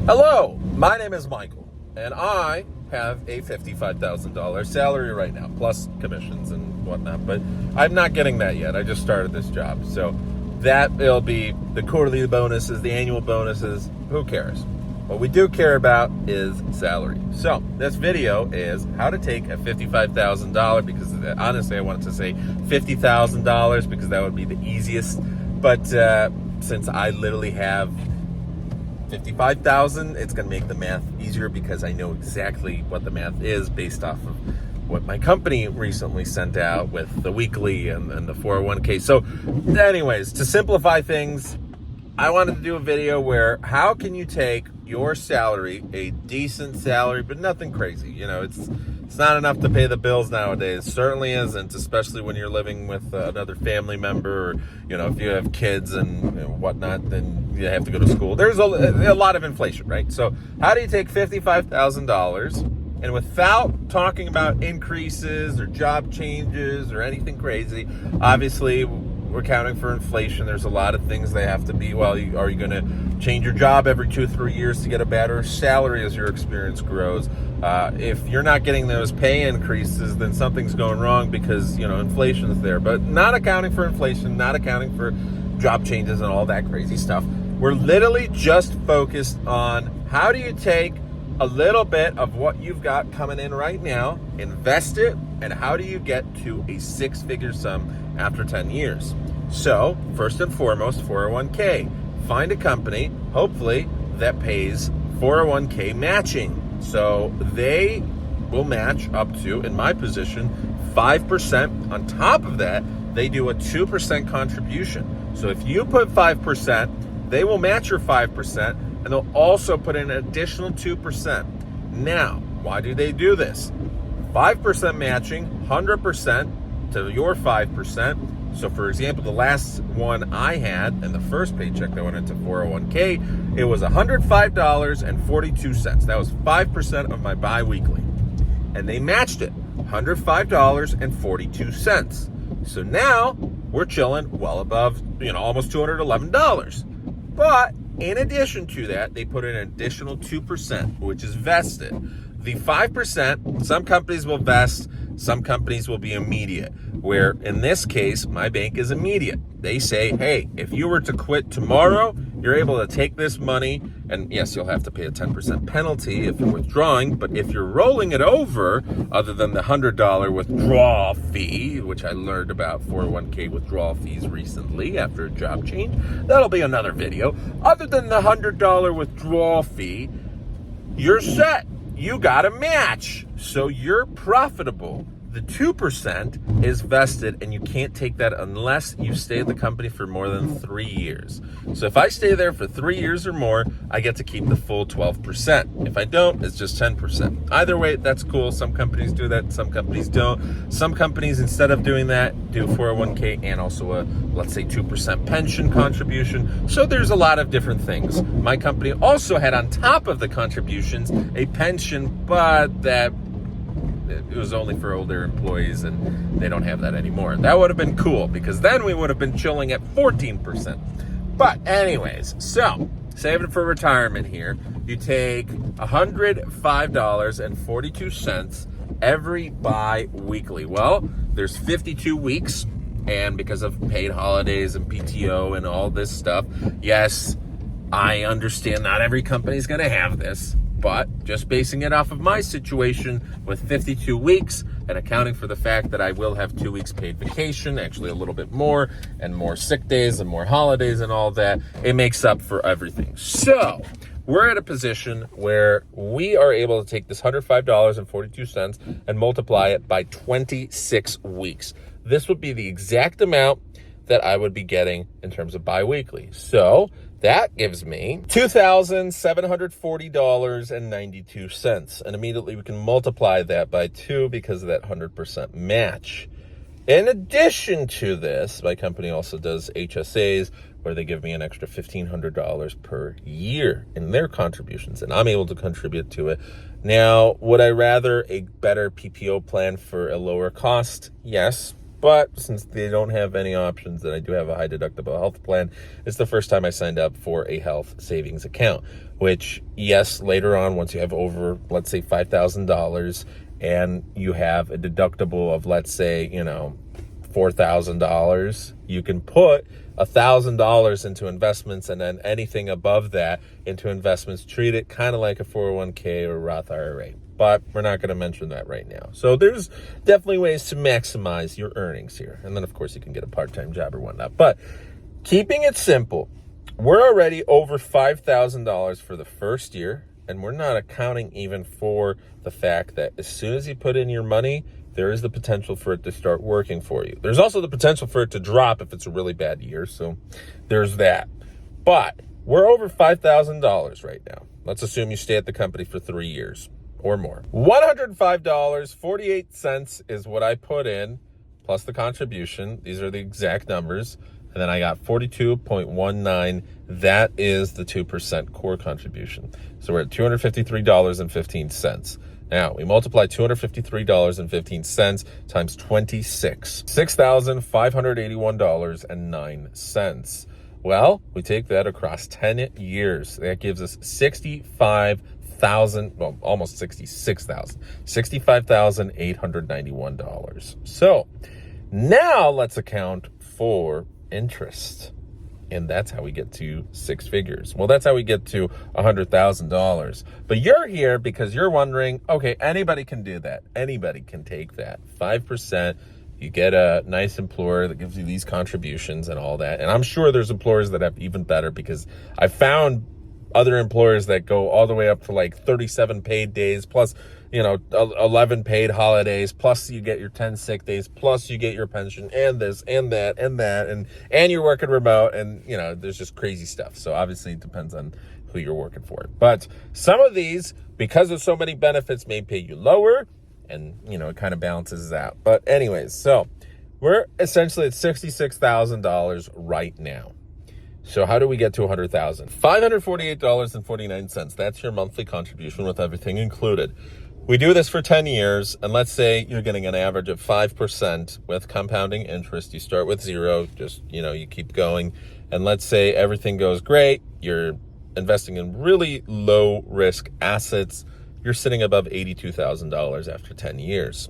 Hello, my name is Michael, and I have a $55,000 salary right now, plus commissions and whatnot, but I'm not getting that yet. I just started this job, so it'll be the quarterly bonuses, the annual bonuses, who cares? What we do care about is salary. So this video is how to take a $55,000, because honestly I wanted to say $50,000 because that would be the easiest, but since I literally have 55,000, it's going to make the math easier because I know exactly what the math is based off of what my company recently sent out with the weekly and the 401k. So anyways, to simplify things, I wanted to do a video where how can you take your salary, a decent salary, but nothing crazy. You know, it's not enough to pay the bills nowadays. It certainly isn't, especially when you're living with another family member, or, you know, if you have kids and whatnot, then you have to go to school. There's a lot of inflation, right? So how do you take $55,000 and without talking about increases or job changes or anything crazy? Obviously, we're accounting for inflation. There's a lot of things they have to be. Well, are you going to change your job every 2 or 3 years to get a better salary as your experience grows? If you're not getting those pay increases, then something's going wrong because, you know, inflation is there. But not accounting for inflation, not accounting for job changes and all that crazy stuff. We're literally just focused on how do you take a little bit of what you've got coming in right now, invest it, and how do you get to a six-figure sum after 10 years? So, first and foremost, 401k. Find a company, hopefully, that pays 401k matching. So they will match up to, in my position, 5%. On top of that, they do a 2% contribution. So if you put 5%, they will match your 5%, and they'll also put in an additional 2%. Now, why do they do this? 5% matching, 100% to your 5%. So for example, the last one I had, and the first paycheck that went into 401k, it was $105.42. That was 5% of my bi-weekly. And they matched it, $105.42. So now we're chilling well above, almost $211. But in addition to that, they put in an additional 2%, which is vested. The 5%, some companies will vest, some companies will be immediate, where in this case, my bank is immediate. They say, hey, if you were to quit tomorrow, you're able to take this money, and yes, you'll have to pay a 10% penalty if you're withdrawing, but if you're rolling it over, other than the $100 withdrawal fee, which I learned about 401k withdrawal fees recently after a job change, that'll be another video. Other than the $100 withdrawal fee, you're set. You got a match. So you're profitable. The 2% is vested, and you can't take that unless you stay at the company for more than 3 years. So if I stay there for 3 years or more, I get to keep the full 12%. If I don't, it's just 10%. Either way, that's cool. Some companies do that, some companies don't. Some companies, instead of doing that, do 401k and also a, let's say, 2% pension contribution. So there's a lot of different things. My company also had, on top of the contributions, a pension, but that it was only for older employees, and they don't have that anymore. That would have been cool, because then we would have been chilling at 14%. But anyways, so saving for retirement here, you take $105.42 every bi-weekly. Well, there's 52 weeks, and because of paid holidays and PTO and all this stuff, yes, I understand not every company is going to have this, but just basing it off of my situation with 52 weeks and accounting for the fact that I will have 2 weeks paid vacation, actually a little bit more, and more sick days and more holidays and all that, it makes up for everything. So we're at a position where we are able to take this $105.42 and multiply it by 26 weeks. This would be the exact amount that I would be getting in terms of bi-weekly. So that gives me $2,740.92. And immediately we can multiply that by 2 because of that 100% match. In addition to this, my company also does HSAs, where they give me an extra $1,500 per year in their contributions, and I'm able to contribute to it. Now, would I rather a better PPO plan for a lower cost? Yes. But since they don't have any options, and I do have a high deductible health plan, it's the first time I signed up for a health savings account, which, yes, later on, once you have over, let's say, $5,000 and you have a deductible of, let's say, $4,000, you can put $1,000 into investments, and then anything above that into investments. Treat it kind of like a 401k or Roth IRA, but we're not going to mention that right now. So there's definitely ways to maximize your earnings here. And then, of course, you can get a part-time job or whatnot. But keeping it simple, we're already over $5,000 for the first year, and we're not accounting even for the fact that as soon as you put in your money, there is the potential for it to start working for you. There's also the potential for it to drop if it's a really bad year. So there's that. But we're over $5,000 right now. Let's assume you stay at the company for 3 years or more. $105.48 is what I put in, plus the contribution. These are the exact numbers. And then I got 42.19. That is the 2% core contribution. So we're at $253.15. Now, we multiply $253.15 times 26, $6,581.09. Well, we take that across 10 years. That gives us $65,000, well, almost $66,000, $65,891. So now let's account for interest. And that's how we get to six figures. Well, that's how we get to $100,000. But you're here because you're wondering, okay, anybody can do that. Anybody can take that. 5%. You get a nice employer that gives you these contributions and all that. And I'm sure there's employers that have even better, because I found other employers that go all the way up to like 37 paid days, plus 11 paid holidays, plus you get your 10 sick days, plus you get your pension, and this and that and that, and you're working remote, and there's just crazy stuff. So obviously it depends on who you're working for. But some of these, because of so many benefits, may pay you lower, and it kind of balances out. But anyways, so we're essentially at $66,000 right now. So how do we get to $100,000? $548.49. That's your monthly contribution with everything included. We do this for 10 years, and let's say you're getting an average of 5% with compounding interest. You start with zero, just, you keep going. And let's say everything goes great. You're investing in really low risk assets. You're sitting above $82,000 after 10 years.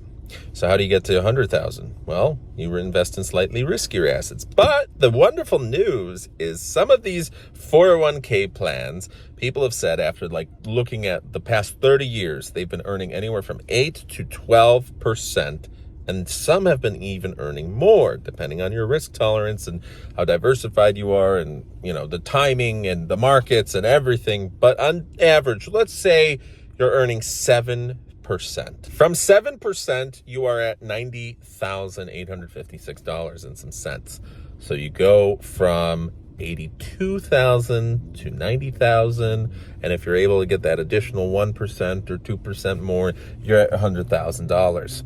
So how do you get to 100,000? Well, you invest in slightly riskier assets. But the wonderful news is some of these 401k plans, people have said after looking at the past 30 years, they've been earning anywhere from 8 to 12%. And some have been even earning more, depending on your risk tolerance and how diversified you are, and the timing and the markets and everything. But on average, let's say you're earning 7%. From 7%, you are at $90,856 and some cents. So you go from 82,000 to 90,000, and if you're able to get that additional 1% or 2% more, you're at $100,000.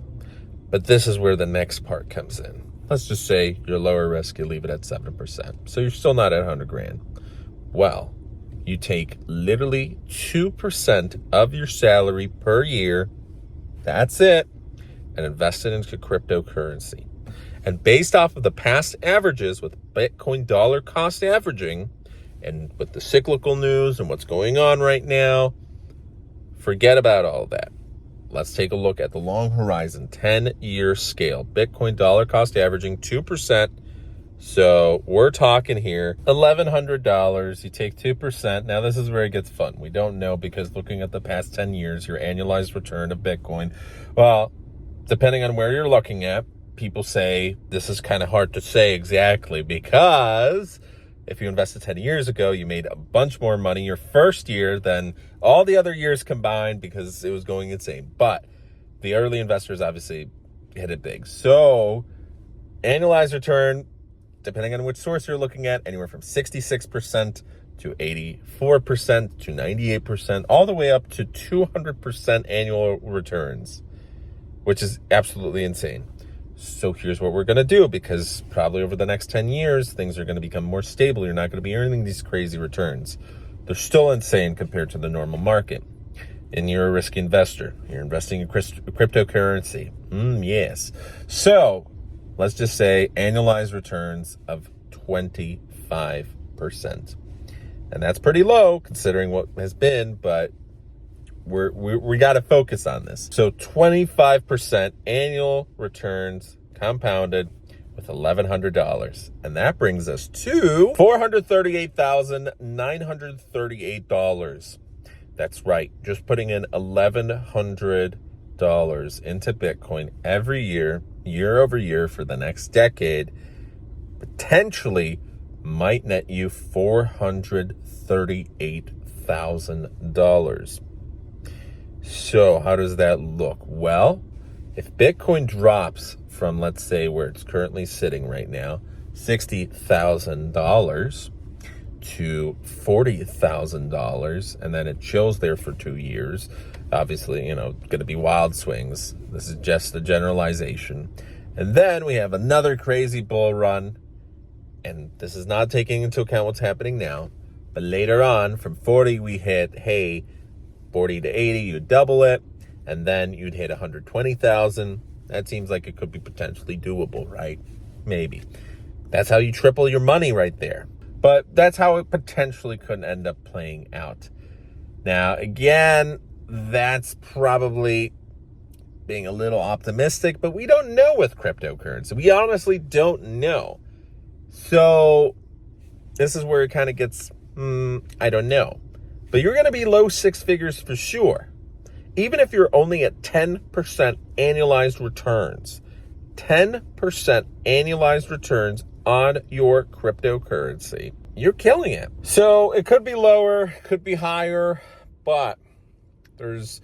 But this is where the next part comes in. Let's just say you're lower risk, you leave it at 7%. So you're still not at 100 grand. Well, you take literally 2% of your salary per year, that's it, and invest it into cryptocurrency. And based off of the past averages with Bitcoin dollar cost averaging, and with the cyclical news and what's going on right now, forget about all that. Let's take a look at the long horizon, 10-year scale. Bitcoin dollar cost averaging 2%. So we're talking here $1,100. You take 2%. Now this is where it gets fun. We don't know, because looking at the past 10 years, your annualized return of Bitcoin, well, depending on where you're looking at, people say this is kind of hard to say exactly, because if you invested 10 years ago, you made a bunch more money your first year than all the other years combined, because it was going insane. But the early investors obviously hit it big. So annualized return, depending on which source you're looking at, anywhere from 66% to 84% to 98%, all the way up to 200% annual returns, which is absolutely insane. So here's what we're going to do, because probably over the next 10 years, things are going to become more stable. You're not going to be earning these crazy returns. They're still insane compared to the normal market. And you're a risky investor. You're investing in cryptocurrency. Yes. So let's just say annualized returns of 25%. And that's pretty low considering what has been, but we got to focus on this. So 25% annual returns compounded with $1,100. And that brings us to $438,938. That's right. Just putting in $1,100 into Bitcoin every year, year over year for the next decade, potentially might net you $438,000. So how does that look? Well, if Bitcoin drops from, let's say, where it's currently sitting right now, $60,000 to $40,000, and then it chills there for 2 years, obviously, going to be wild swings. This is just a generalization. And then we have another crazy bull run, and this is not taking into account what's happening now, but later on, from 40, we hit, 40 to 80, you'd double it, and then you'd hit 120,000. That seems like it could be potentially doable, right? Maybe. That's how you triple your money right there. But that's how it potentially could end up playing out. Now, again, that's probably being a little optimistic, but we don't know with cryptocurrency. We honestly don't know. So this is where it kind of gets, I don't know. But you're going to be low six figures for sure. Even if you're only at 10% annualized returns. 10% annualized returns on your cryptocurrency. You're killing it. So it could be lower, could be higher, but there's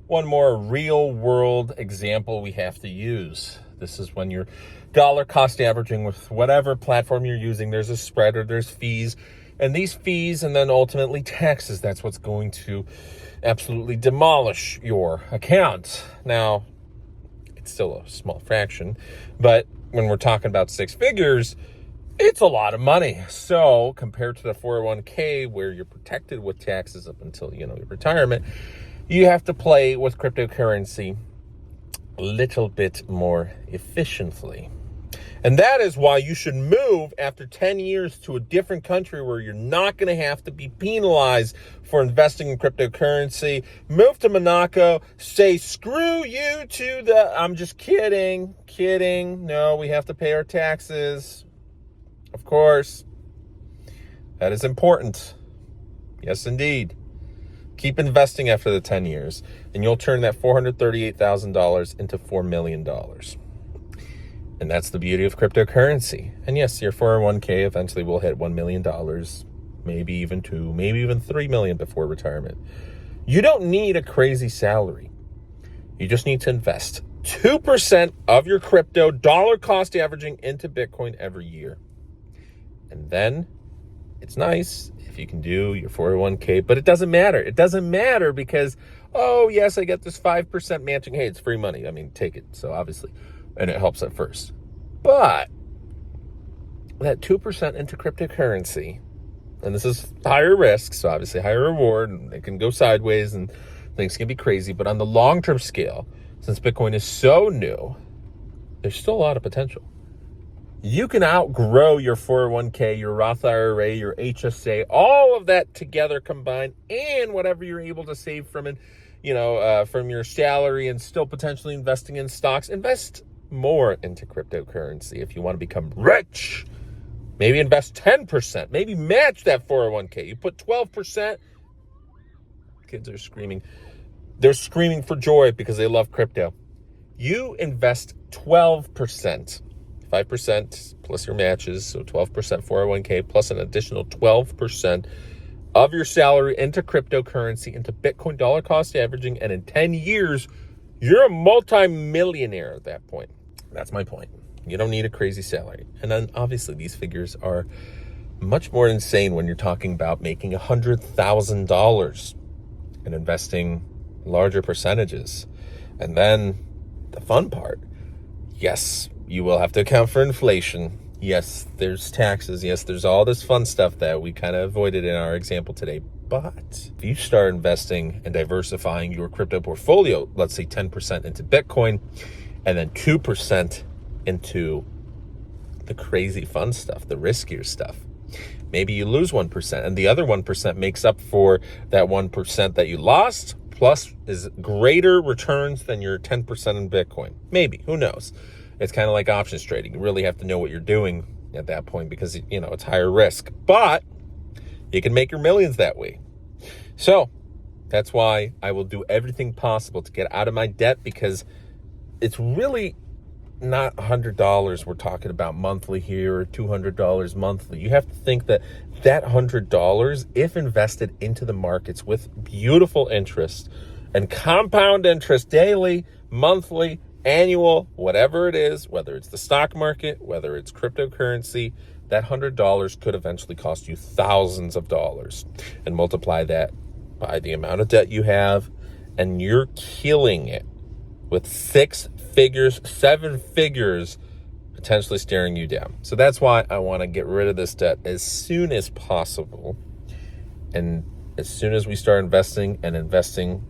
one more real world example we have to use. This is when you're dollar cost averaging with whatever platform you're using. There's a spread or there's fees. And these fees and then ultimately taxes, that's what's going to absolutely demolish your account. Now, it's still a small fraction, but when we're talking about six figures, it's a lot of money. So compared to the 401k where you're protected with taxes up until, your retirement, you have to play with cryptocurrency a little bit more efficiently. And that is why you should move after 10 years to a different country where you're not going to have to be penalized for investing in cryptocurrency. Move to Monaco, say screw you to the, I'm just kidding. No, we have to pay our taxes. Of course. That is important. Yes, indeed. Keep investing after the 10 years, and you'll turn that $438,000 into $4 million. And that's the beauty of cryptocurrency. And yes, your 401k eventually will hit $1 million, maybe even $2 million, maybe even $3 million before retirement. You don't need a crazy salary. You just need to invest 2% of your crypto dollar cost averaging into Bitcoin every year. And then it's nice if you can do your 401k, but it doesn't matter. It doesn't matter because, oh, yes, I get this 5% matching. Hey, it's free money. I mean, take it. So obviously, and it helps at first. But that 2% into cryptocurrency, and this is higher risk, so obviously higher reward, and it can go sideways and things can be crazy. But on the long-term scale, since Bitcoin is so new, there's still a lot of potential. You can outgrow your 401k, your Roth IRA, your HSA, all of that together combined, and whatever you're able to save from it, from your salary, and still potentially investing in stocks. Invest more into cryptocurrency if you want to become rich. Maybe invest 10%. Maybe match that 401k. You put 12%. Kids are screaming. They're screaming for joy because they love crypto. You invest 12%. 5% plus your matches, so 12% 401k plus an additional 12% of your salary into cryptocurrency, into Bitcoin dollar cost averaging, and in 10 years, you're a multi-millionaire at that point. That's my point. You don't need a crazy salary. And then obviously these figures are much more insane when you're talking about making $100,000 and investing larger percentages. And then the fun part, yes, you will have to account for inflation. Yes, there's taxes. Yes, there's all this fun stuff that we kind of avoided in our example today. But if you start investing and diversifying your crypto portfolio, let's say 10% into Bitcoin and then 2% into the crazy fun stuff, the riskier stuff. Maybe you lose 1% and the other 1% makes up for that 1% that you lost, plus is greater returns than your 10% in Bitcoin. Maybe, who knows? It's kind of like options trading. You really have to know what you're doing at that point because, you know, it's higher risk. But you can make your millions that way. So that's why I will do everything possible to get out of my debt, because it's really not $100 we're talking about monthly here, or $200 monthly. You have to think that $100, if invested into the markets with beautiful interest and compound interest daily, monthly, annual, whatever it is, whether it's the stock market, whether it's cryptocurrency, that $100 could eventually cost you thousands of dollars. And multiply that by the amount of debt you have, and you're killing it with 6 figures, 7 figures potentially staring you down. So that's why I want to get rid of this debt as soon as possible. And as soon as we start investing, and investing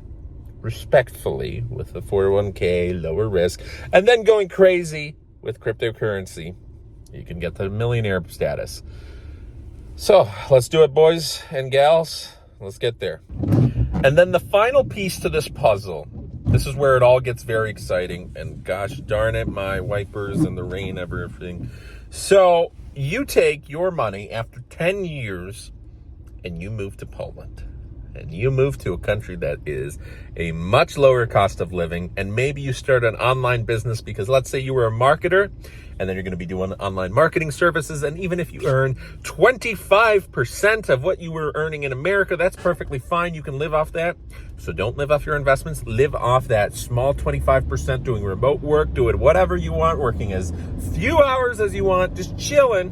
respectfully with the 401k, lower risk, and then going crazy with cryptocurrency, you can get the millionaire status. So let's do it, boys and gals. Let's get there. And then the final piece to this puzzle, this is where it all gets very exciting. And gosh darn it, my wipers and the rain, everything. So you take your money after 10 years and you move to Poland. And you move to a country that is a much lower cost of living. And maybe you start an online business, because let's say you were a marketer, and then you're going to be doing online marketing services. And even if you earn 25% of what you were earning in America, that's perfectly fine. You can live off that. So don't live off your investments. Live off that small 25%, doing remote work, doing whatever you want, working as few hours as you want, just chilling,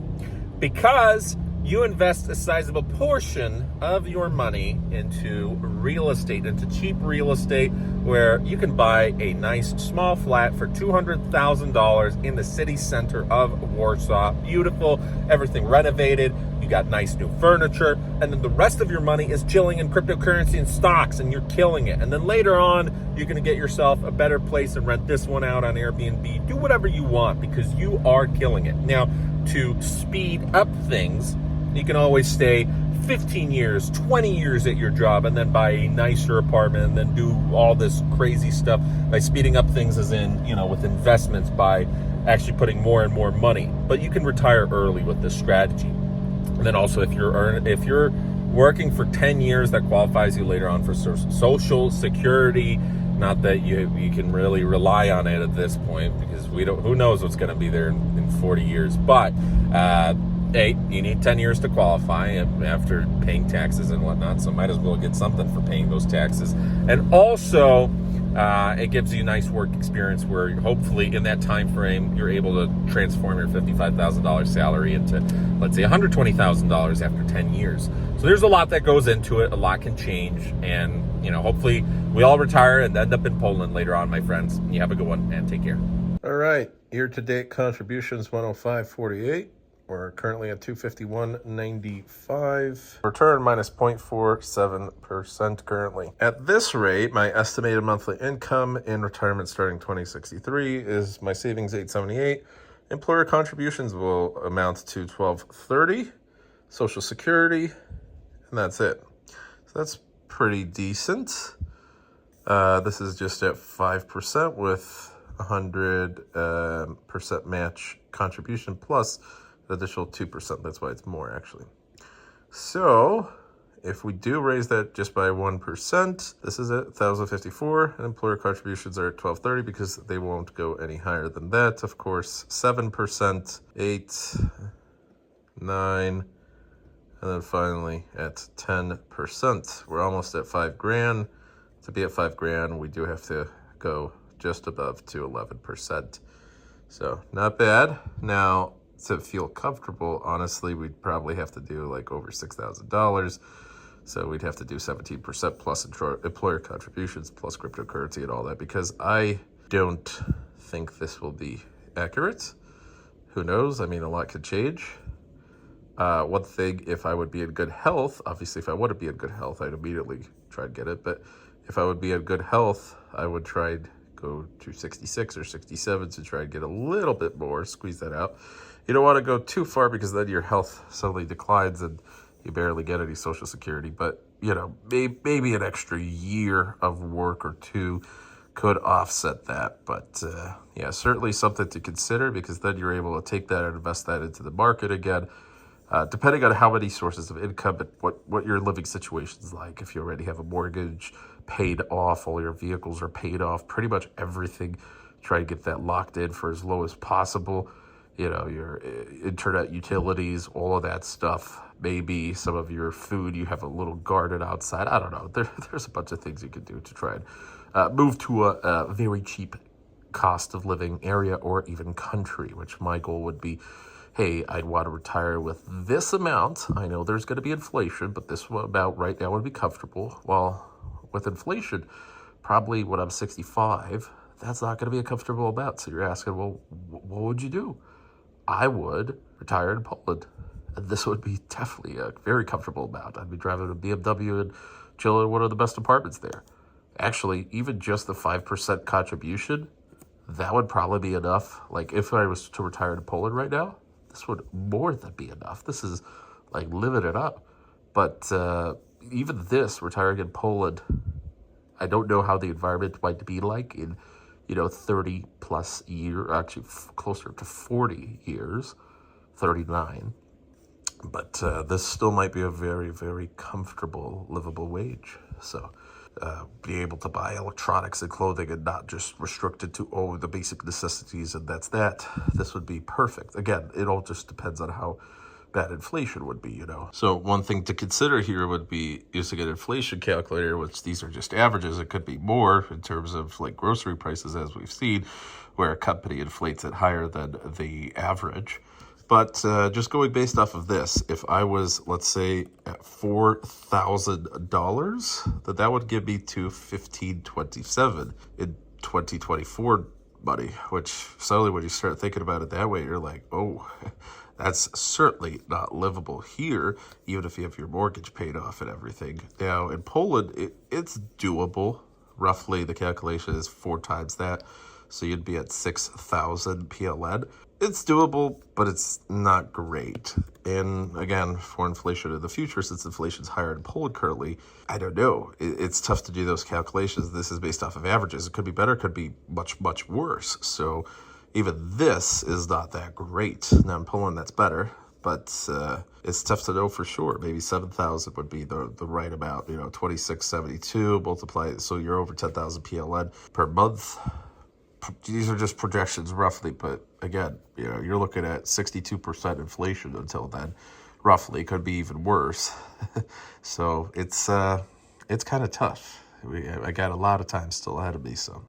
because you invest a sizable portion of your money into real estate, into cheap real estate, where you can buy a nice small flat for $200,000 in the city center of Warsaw. Beautiful, everything renovated. You got nice new furniture, and then the rest of your money is chilling in cryptocurrency and stocks, and you're killing it. And then later on, you're going to get yourself a better place and rent this one out on Airbnb. Do whatever you want, because you are killing it. Now, to speed up things, you can always stay 15 years, 20 years at your job, and then buy a nicer apartment, and then do all this crazy stuff by speeding up things, as in, you know, with investments, by actually putting more and more money. But you can retire early with this strategy. And then also, if you're working for 10 years, that qualifies you later on for Social Security. Not that you can really rely on it at this point, because who knows what's going to be there in 40 years. But hey, you need 10 years to qualify after paying taxes and whatnot, so might as well get something for paying those taxes. And also, it gives you nice work experience, where hopefully in that time frame you're able to transform your $55,000 salary into, let's say, $120,000 after 10 years. So there's a lot that goes into it. A lot can change, and you know, hopefully we all retire and end up in Poland later on, my friends. You have a good one, and take care. All right, year-to-date contributions 105.48. We're currently at 251.95. Return minus 0.47% currently. At this rate, my estimated monthly income in retirement starting 2063 is my savings 878. Employer contributions will amount to 1230. Social Security, and that's it. So that's pretty decent. This is just at 5% with 100% match contribution plus additional 2%. That's why it's more, actually. So if we do raise that just by 1%, this is at 1,054, and employer contributions are at 1,230, because they won't go any higher than that. Of course, 7%, 8, 9, and then finally at 10%. We're almost at $5,000. To be at $5,000, we do have to go just above to 11%. So not bad. Now, to feel comfortable, honestly, we'd probably have to do like over $6,000. So we'd have to do 17% plus employer contributions plus cryptocurrency and all that, because I don't think this will be accurate. Who knows? I mean, a lot could change. One thing, if I would be in good health, obviously if I wouldn't be in good health, I'd immediately try and get it. But if I would be in good health, I would try and go to 66 or 67 to try and get a little bit more, squeeze that out. You don't want to go too far because then your health suddenly declines and you barely get any Social Security. But, maybe an extra year of work or two could offset that. But, yeah, certainly something to consider, because then you're able to take that and invest that into the market again. Depending on how many sources of income and what your living situation is like. If you already have a mortgage paid off, all your vehicles are paid off, pretty much everything, try to get that locked in for as low as possible. Your internet utilities, all of that stuff. Maybe some of your food, you have a little garden outside. I don't know. There's a bunch of things you can do to try and move to a very cheap cost of living area or even country, which my goal would be, hey, I'd want to retire with this amount. I know there's going to be inflation, but this amount right now would be comfortable. Well, with inflation, probably when I'm 65, that's not going to be a comfortable amount. So you're asking, well, what would you do? I would retire in Poland. And this would be definitely a very comfortable amount. I'd be driving a BMW and chilling in one of the best apartments there. Actually, even just the 5% contribution, that would probably be enough. Like, if I was to retire in Poland right now, this would more than be enough. This is like living it up. But even this, retiring in Poland, I don't know how the environment might be like in 30 plus years, actually closer to 40 years, 39. But this still might be a very, very comfortable, livable wage. So be able to buy electronics and clothing and not just restricted to, the basic necessities and that's that. This would be perfect. Again, it all just depends on how bad inflation would be, So one thing to consider here would be using an inflation calculator, which these are just averages. It could be more in terms of like grocery prices, as we've seen, where a company inflates it higher than the average. But just going based off of this, if I was, let's say, at $4,000, that would give me to $1,527 in 2024 money, which suddenly when you start thinking about it that way, you're like, oh, that's certainly not livable here, even if you have your mortgage paid off and everything. Now, in Poland, it's doable. Roughly, the calculation is 4 times that. So you'd be at 6,000 PLN. It's doable, but it's not great. And again, for inflation in the future, since inflation's higher in Poland currently, I don't know. It's tough to do those calculations. This is based off of averages. It could be better, it could be much, much worse. So even this is not that great. Now in Poland, that's better, but it's tough to know for sure. Maybe 7,000 would be the right amount, 2672 multiply, so you're over 10,000 PLN per month. These are just projections roughly, but again, you're looking at 62% inflation until then. Roughly, could be even worse. So it's kind of tough. I got a lot of time still ahead of me, so.